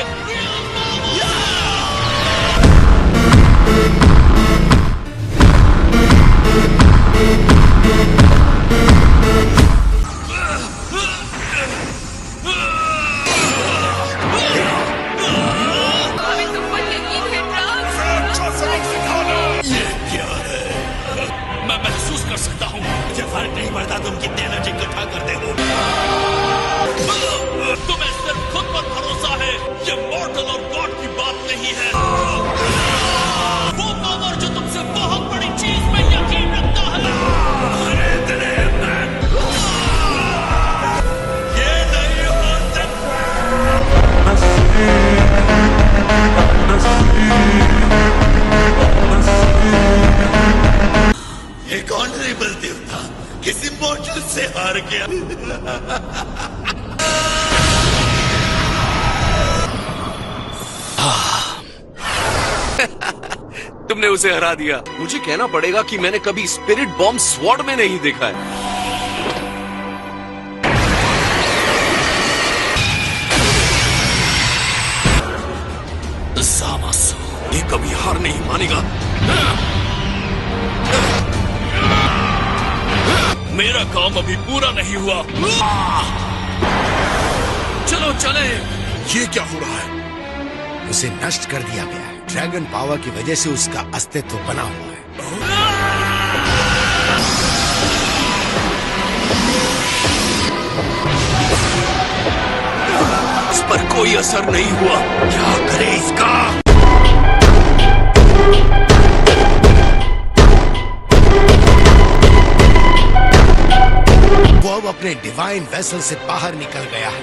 मैं महसूस कर सकता हूँ। मुझे फर्क नहीं पड़ता तुम कितने एनर्जी इकट्ठा करते हो। तुम्हें सिर्फ खुद पर भरोसा है। ये मॉर्टल और गॉड की बात नहीं है। वो पावर जो तुमसे बहुत बड़ी चीज में यकीन रखता है। ये नहीं हो सकता। एक ऑनरेबल देवता किसी मॉर्टल से हार गया। तुमने उसे हरा दिया। मुझे कहना पड़ेगा कि मैंने कभी स्पिरिट बॉम्ब स्वॉर्ड में नहीं देखा है। ज़ामासु, ये कभी हार नहीं मानेगा। मेरा काम अभी पूरा नहीं हुआ। चलो चले। ये क्या हो रहा है? उसे नष्ट कर दिया गया है। ड्रैगन पावर की वजह से उसका अस्तित्व बना हुआ है। इस पर कोई असर नहीं हुआ। क्या करे इसका? वो डिवाइन वेसल से बाहर निकल गया है।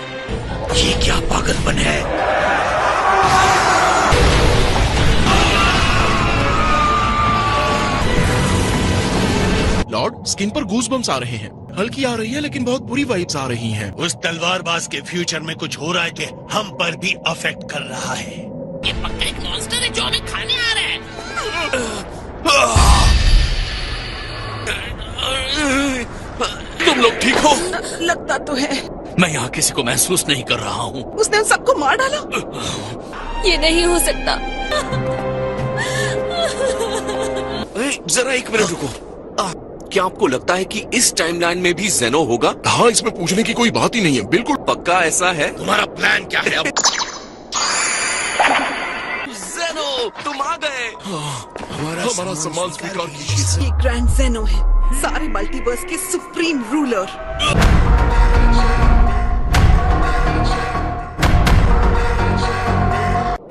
ये क्या पागलपन है? लॉर्ड, स्किन पर गूज़बम्स आ रहे हैं। हल्की आ रही है लेकिन बहुत बुरी वाइब्स आ रही हैं। उस तलवारबाज के फ्यूचर में कुछ हो रहा है कि हम पर भी अफेक्ट कर रहा है। ये पक्का एक मॉन्स्टर है जो हमें खाने आ रहा है। तुम लोग ठीक हो? लगता तो है। मैं यहाँ किसी को महसूस नहीं कर रहा हूँ। उसने उन सबको मार डाला। ये नहीं हो सकता। जरा एक मिनट रुको। क्या आपको लगता है कि इस टाइमलाइन में भी जेनो होगा? हाँ, इसमें पूछने की कोई बात ही नहीं है। बिल्कुल पक्का ऐसा है? तुम्हारा प्लान क्या है अब? जेनो, तुम आ गए। हमारा सम्मान स्वीकार कीजिए। ये ग्रैंड ज़ेनो है, सारे मल्टीवर्स के सुप्रीम रूलर।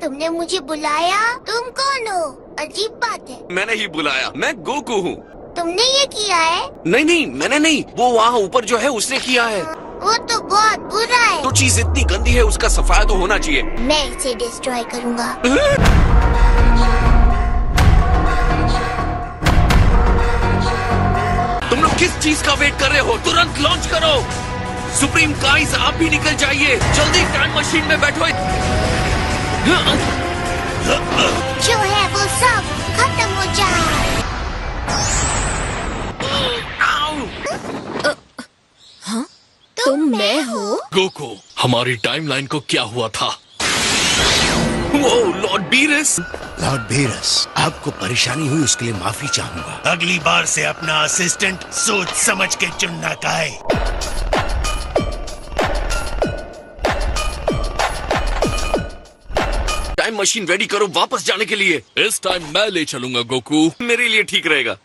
तुमने मुझे बुलाया? तुम कौन हो? अजीब बात है। मैंने ही बुलाया। मैं गोकू हूँ। तुमने ये किया है? नहीं, मैंने नहीं। वो वहाँ ऊपर जो है उसने किया है। वो तो बहुत बुरा है। तो चीज इतनी गंदी है, उसका सफाया तो होना चाहिए। मैं इसे डिस्ट्रॉय करूँगा। तुम लोग किस चीज का वेट कर रहे हो? तुरंत लॉन्च करो। सुप्रीम काइज, आप भी निकल जाइए। जल्दी टाइम मशीन में बैठो। जो है वो सब खत्म हो जाए। हाँ? तुम मैं हो? गोकू, हमारी टाइमलाइन को क्या हुआ था? वो लॉर्ड बीरस। लॉर्ड बीरस, आपको परेशानी हुई उसके लिए माफी चाहूंगा। अगली बार से अपना असिस्टेंट सोच समझ के चुनना का है। टाइम मशीन रेडी करो वापस जाने के लिए। इस टाइम मैं ले चलूंगा गोकू। मेरे लिए ठीक रहेगा।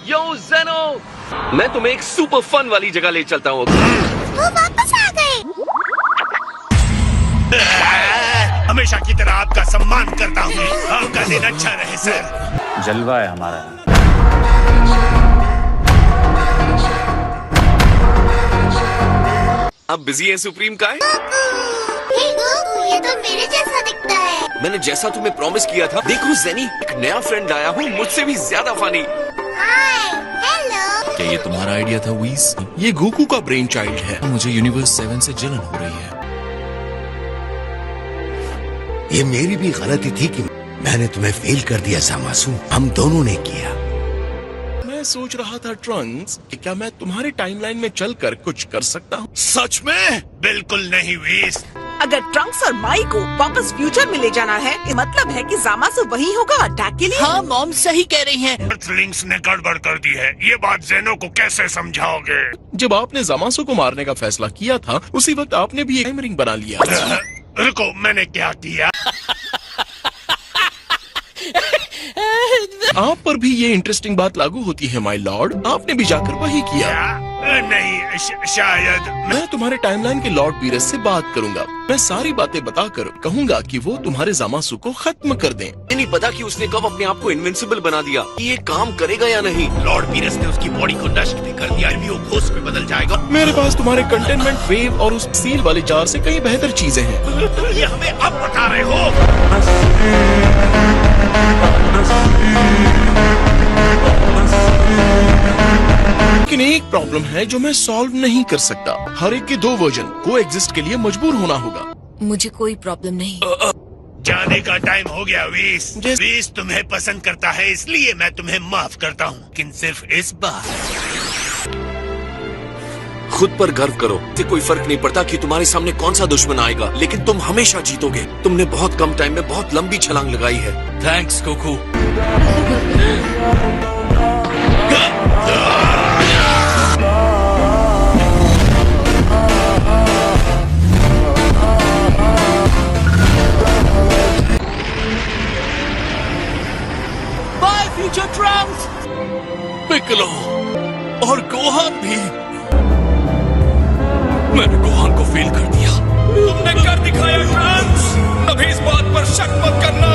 यो जेनो, मैं तुम्हें एक सुपर फन वाली जगह ले चलता हूँ। वो वापस आ गए। हमेशा की तरह आपका सम्मान करता हूँ। आपका दिन अच्छा रहे सर। जलवा है हमारा। अब बिजी है सुप्रीम काय? ये तो मेरे जैसा दिखता है। मैंने जैसा तुम्हें प्रॉमिस किया था। देखो जेनी, एक नया फ्रेंड आया हूँ, मुझसे भी ज्यादा फनी। हाय, हेलो। क्या ये तुम्हारा आइडिया था वीज? ये गोकू का ब्रेन चाइल्ड है। मुझे यूनिवर्स 7 से जलन हो रही है। ये मेरी भी गलती थी कि मैंने तुम्हें फेल कर दिया सामासू। हम दोनों ने किया। मैं सोच रहा था ट्रंक्स कि क्या मैं तुम्हारे टाइमलाइन में चलकर कुछ कर सकता हूँ? सच में? बिल्कुल नहीं वीस। अगर ट्रंक्स और माई को वापस फ्यूचर में ले जाना है, ये मतलब है कि ज़ामासु वही होगा अटैक के लिए। हाँ, मॉम सही कह रही हैं। अर्थलिंक्स ने गड़बड़ कर दी है। ये बात जेनो को कैसे समझाओगे? जब आपने ज़ामासु को मारने का फैसला किया था, उसी वक्त आपने भी एक टाइम रिंग बना लिया। रुको, मैंने क्या किया? आप पर भी ये इंटरेस्टिंग बात लागू होती है माय लॉर्ड। आपने भी जाकर वही किया। नहीं, शायद मैं तुम्हारे टाइमलाइन के लॉर्ड बीरस से बात करूंगा। मैं सारी बातें बताकर कहूंगा कि वो तुम्हारे ज़ामासु को खत्म कर दें। ये नहीं पता कि उसने कब अपने आप को इनविंसिबल बना दिया। कि ये काम करेगा या नहीं। लॉर्ड बीरस ने उसकी बॉडी को नष्ट भी कर दिया। वो घोस्ट में बदल जाएगा। मेरे पास तुम्हारे कंटेनमेंट वेव और उस सील वाले जार से कई बेहतर चीजें हैं। तुम ये हमें अब बता रहे हो? लेकिन एक प्रॉब्लम है जो मैं सॉल्व नहीं कर सकता। हर एक के 2 वर्जन को एग्जिस्ट के लिए मजबूर होना होगा। मुझे कोई प्रॉब्लम नहीं। जाने का टाइम हो गया वीस। वीस तुम्हें पसंद करता है, इसलिए मैं तुम्हें माफ करता हूँ, लेकिन सिर्फ इस बार। खुद पर गर्व करो। इससे कोई फर्क नहीं पड़ता कि तुम्हारे सामने कौन सा दुश्मन आएगा, लेकिन तुम हमेशा जीतोगे। तुमने बहुत कम टाइम में बहुत लंबी छलांग लगाई है। Thanks Goku. By future Trunks. Piccolo और गोहान भी। मैंने गोहान को फेल कर दिया। तुमने कर दिखाया ट्रंक्स। अभी इस बात पर शक मत करना।